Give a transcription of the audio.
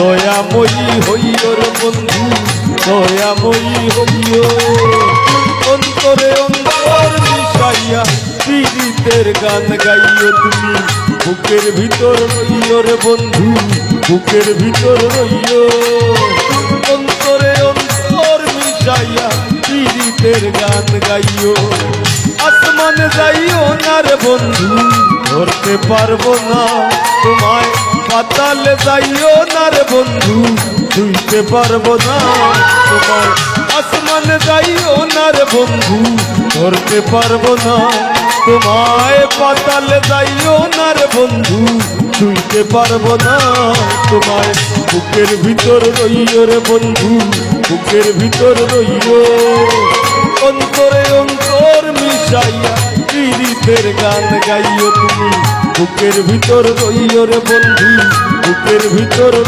দয়াময়ী হইও রে বন্ধু, দয়াময়ী হইও। অন্তরে অন্তর মিশাইয়া পীড়িতের গান গাইও তুমি, বুকের ভিতর রইও রে বন্ধু, বুকের ভিতর রইও। অন্তরে অন্তর মিশাইয়া পীড়িতের গান গাইও। আসমানে যাইও না রে বন্ধু, ধরতে পারবো না তোমায়। পাতালে যাইও না রে বন্ধু, ছুঁইতে পারবো না তোমায়। আসমানে যাইও না রে বন্ধু, ধরতে পারবো না তোমায়। পাতালে যাইও না রে বন্ধু, ছুঁইতে পারবো না তোমায়। বুকের ভিতর রইও রে বন্ধু, বুকের ভিতর রইও। অন্তরে অন্তর মিশাইয়া পীড়িতের গান গাইও তুমি, বুকের ভিতর রইও রে বন্ধু, বুকের ভিতর।